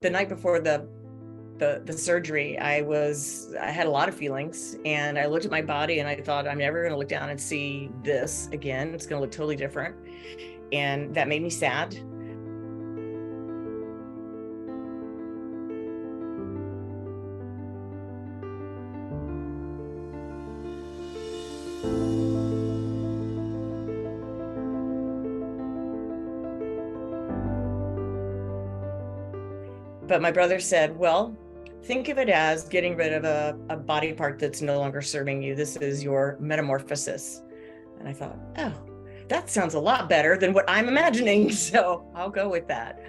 The night before the surgery, I had a lot of feelings, and I looked at my body and I thought, I'm never going to look down and see this again. It's going to look totally different. And that made me sad. But my brother said, well, think of it as getting rid of a body part that's no longer serving you. This is your metamorphosis. And I thought, oh, that sounds a lot better than what I'm imagining. So I'll go with that.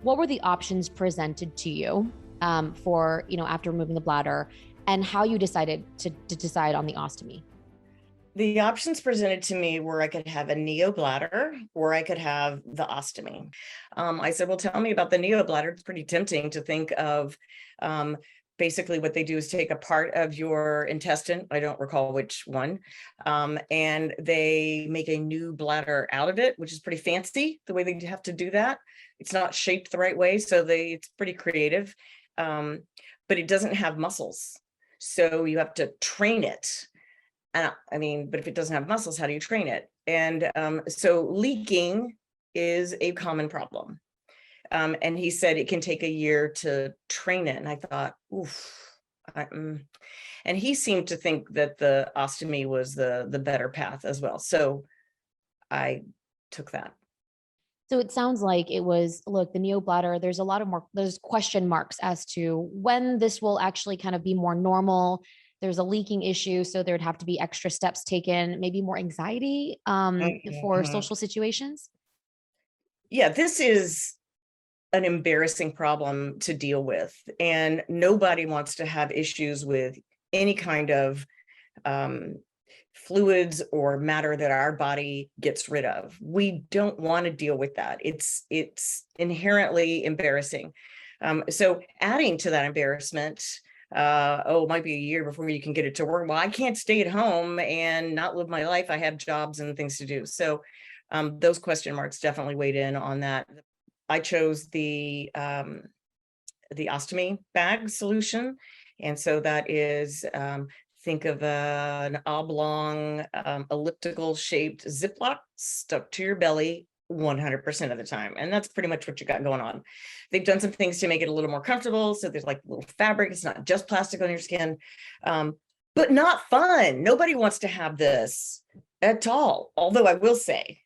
What were the options presented to you for, after removing the bladder, and how you decided to decide on the ostomy? The options presented to me were I could have a neobladder or I could have the ostomy. I said, well, tell me about the neobladder. It's pretty tempting to think of basically what they do is take a part of your intestine, I don't recall which one, and they make a new bladder out of it, which is pretty fancy the way they have to do that. It's not shaped the right way, so it's pretty creative, but it doesn't have muscles. So you have to train it. But if it doesn't have muscles, how do you train it? And so leaking is a common problem. And he said it can take a year to train it. And I thought, oof. And he seemed to think that the ostomy was the better path as well. So I took that. So it sounds like it was, look, the neobladder, there's question marks as to when this will actually kind of be more normal. There's a leaking issue, so there'd have to be extra steps taken, maybe more anxiety for social situations. Yeah, this is an embarrassing problem to deal with, and nobody wants to have issues with any kind of fluids or matter that our body gets rid of. We don't want to deal with that. It's inherently embarrassing. So adding to that embarrassment, it might be a year before you can get it to work. Well, I can't stay at home and not live my life. I have jobs and things to do. So those question marks definitely weighed in on that. I chose the ostomy bag solution. And so that is, think of an oblong, elliptical shaped Ziploc stuck to your belly 100% of the time. And that's pretty much what you got going on. They've done some things to make it a little more comfortable. So there's like little fabric. It's not just plastic on your skin, but not fun. Nobody wants to have this at all. Although I will say,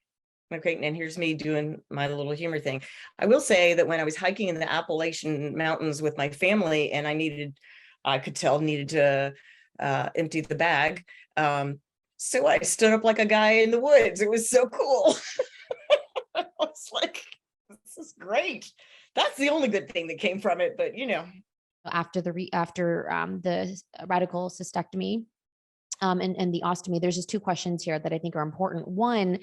okay, and here's me doing my little humor thing. I will say that when I was hiking in the Appalachian Mountains with my family and I needed to empty the bag. So I stood up like a guy in the woods. It was so cool. I was like, this is great. That's the only good thing that came from it. But after the radical cystectomy and the ostomy, there's just two questions here that I think are important. One,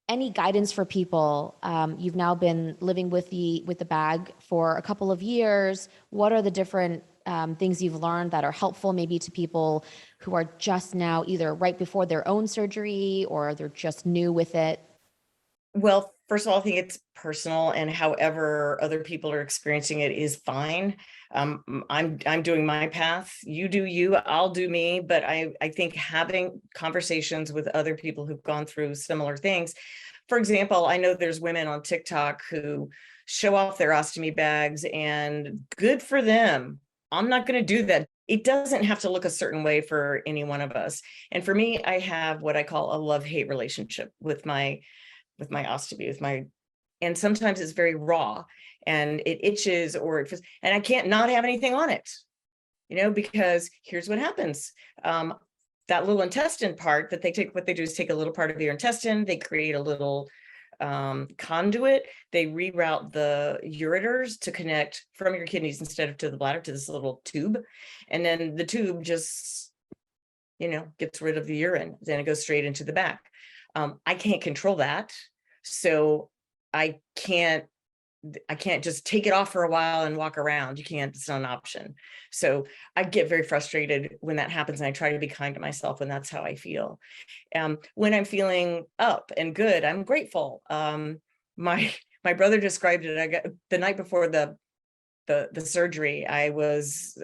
any guidance for people? You've now been living with the bag for a couple of years. What are the different things you've learned that are helpful maybe to people who are just now either right before their own surgery or they're just new with it? Well, first of all, I think it's personal, and however other people are experiencing it is fine. I'm doing my path. You do you, I'll do me. But I think having conversations with other people who've gone through similar things. For example, I know there's women on TikTok who show off their ostomy bags, and good for them. I'm not going to do that. It doesn't have to look a certain way for any one of us. And for me, I have what I call a love-hate relationship with my ostomy, and sometimes it's very raw and it itches or it feels, and I can't not have anything on it, because here's what happens. That little intestine part that what they do is take a little part of your intestine, they create a little conduit, they reroute the ureters to connect from your kidneys instead of to the bladder to this little tube. And then the tube just, gets rid of the urine, then it goes straight into the back. I can't control that. So I can't just take it off for a while and walk around. You can't, it's not an option. So I get very frustrated when that happens, and I try to be kind to myself when that's how I feel. When I'm feeling up and good, I'm grateful. My brother described it. I got the night before the surgery, I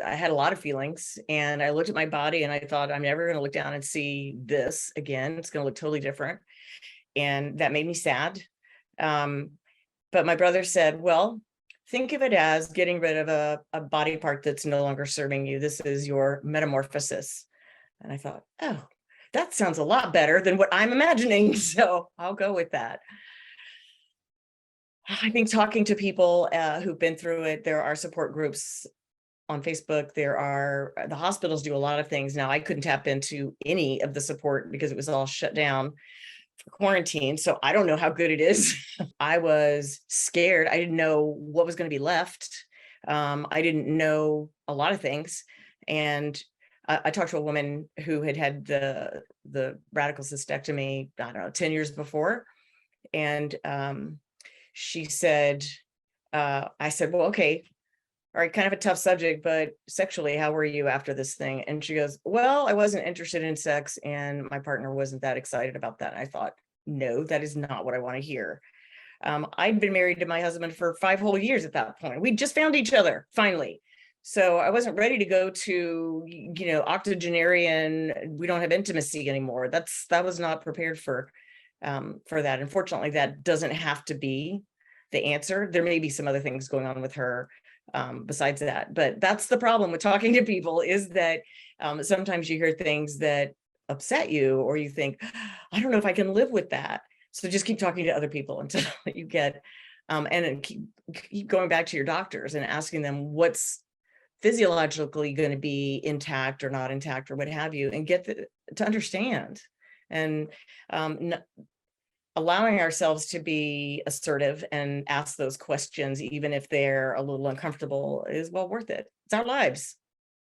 had a lot of feelings, and I looked at my body and I thought, I'm never going to look down and see this again. It's going to look totally different. And that made me sad. But my brother said, well, think of it as getting rid of a body part that's no longer serving you. This is your metamorphosis. And I thought, oh, that sounds a lot better than what I'm imagining. So I'll go with that. I think talking to people who've been through it, there are support groups on Facebook. The hospitals do a lot of things. Now, I couldn't tap into any of the support because it was all shut down for quarantine. So I don't know how good it is. I was scared. I didn't know what was going to be left. I didn't know a lot of things. And I talked to a woman who had the radical cystectomy, I don't know, 10 years before. And she said, I said, well, okay, all right, kind of a tough subject, but sexually, how were you after this thing? And she goes, well, I wasn't interested in sex, and my partner wasn't that excited about that. And I thought, no, that is not what I want to hear. I'd been married to my husband for 5 whole years at that point. We just found each other, finally. So I wasn't ready to go to, octogenarian, we don't have intimacy anymore. That was not prepared for that. Unfortunately, that doesn't have to be the answer. There may be some other things going on with her besides that, but that's the problem with talking to people, is that sometimes you hear things that upset you, or you think, I don't know if I can live with that. So just keep talking to other people until you get, and then keep going back to your doctors and asking them what's physiologically going to be intact or not intact or what have you, and get to understand. And allowing ourselves to be assertive and ask those questions, even if they're a little uncomfortable, is well worth it. It's our lives.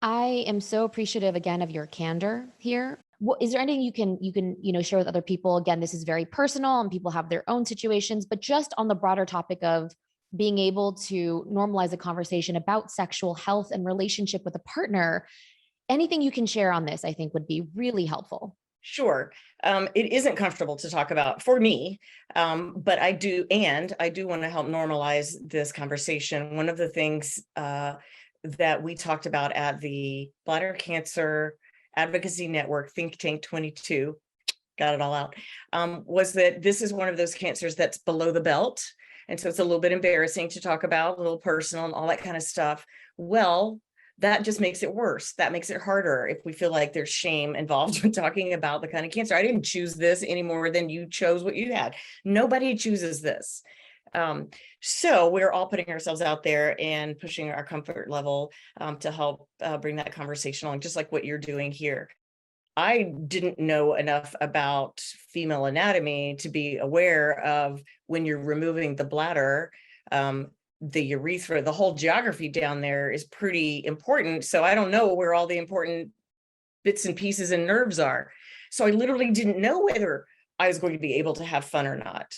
I am so appreciative again of your candor here. What, is there anything you can share with other people? Again, this is very personal and people have their own situations, but just on the broader topic of being able to normalize a conversation about sexual health and relationship with a partner, anything you can share on this, I think would be really helpful. Sure. It isn't comfortable to talk about for me, but I do want to help normalize this conversation. One of the things that we talked about at the Bladder Cancer Advocacy Network Think Tank 22, got it all out, was that this is one of those cancers that's below the belt. And so it's a little bit embarrassing to talk about, a little personal and all that kind of stuff. Well, that just makes it worse. That makes it harder if we feel like there's shame involved with talking about the kind of cancer. I didn't choose this any more than you chose what you had. Nobody chooses this. So we're all putting ourselves out there and pushing our comfort level to help bring that conversation along, just like what you're doing here. I didn't know enough about female anatomy to be aware of when you're removing the bladder, the urethra, the whole geography down there is pretty important. So I don't know where all the important bits and pieces and nerves are. So I literally didn't know whether I was going to be able to have fun or not.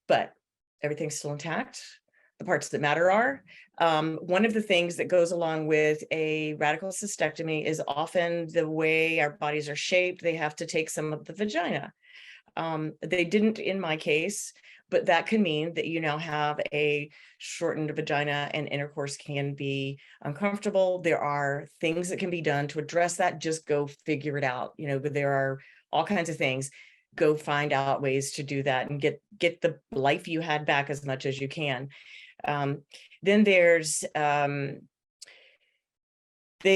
But everything's still intact. The parts that matter are. One of the things that goes along with a radical cystectomy is often the way our bodies are shaped. They have to take some of the vagina. They didn't in my case, but that can mean that you now have a shortened vagina and intercourse can be uncomfortable. There are things that can be done to address that. Just go figure it out. But there are all kinds of things. Go find out ways to do that and get the life you had back as much as you can. Then there's they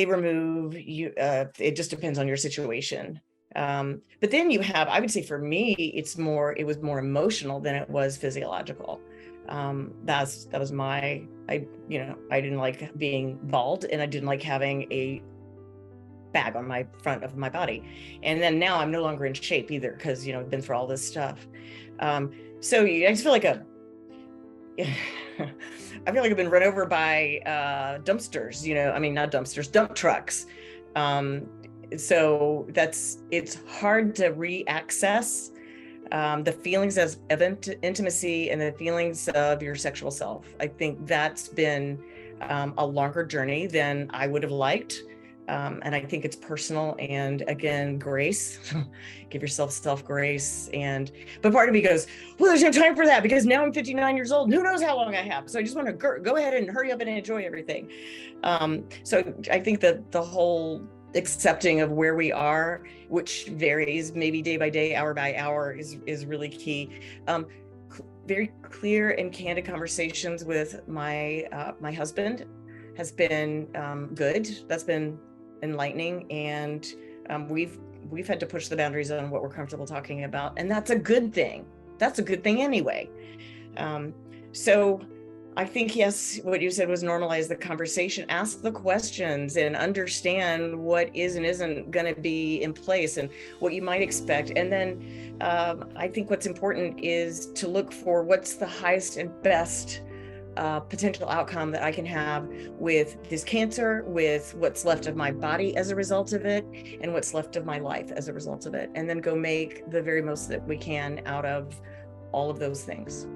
remove you. It just depends on your situation. But then you have, I would say for me, it was more emotional than it was physiological. That was I didn't like being bald, and I didn't like having a bag on my front of my body. And then now I'm no longer in shape either, because I've been through all this stuff. So I just feel like I feel like I've been run over by dumpsters, not dumpsters, dump trucks. So it's hard to re-access the feelings of intimacy and the feelings of your sexual self. I think that's been a longer journey than I would have liked. And I think it's personal, and again, grace. Give yourself self-grace. But part of me goes, well, there's no time for that because now I'm 59 years old. Who knows how long I have? So I just want to go ahead and hurry up and enjoy everything. So I think that the whole accepting of where we are, which varies maybe day by day, hour by hour, is really key. Very clear and candid conversations with my husband has been good. That's been enlightening, and we've had to push the boundaries on what we're comfortable talking about, and that's a good thing. That's a good thing anyway. So I think, yes, what you said was normalize the conversation, ask the questions, and understand what is and isn't going to be in place and what you might expect. And then I think what's important is to look for what's the highest and best potential outcome that I can have with this cancer, with what's left of my body as a result of it, and what's left of my life as a result of it. And then go make the very most that we can out of all of those things.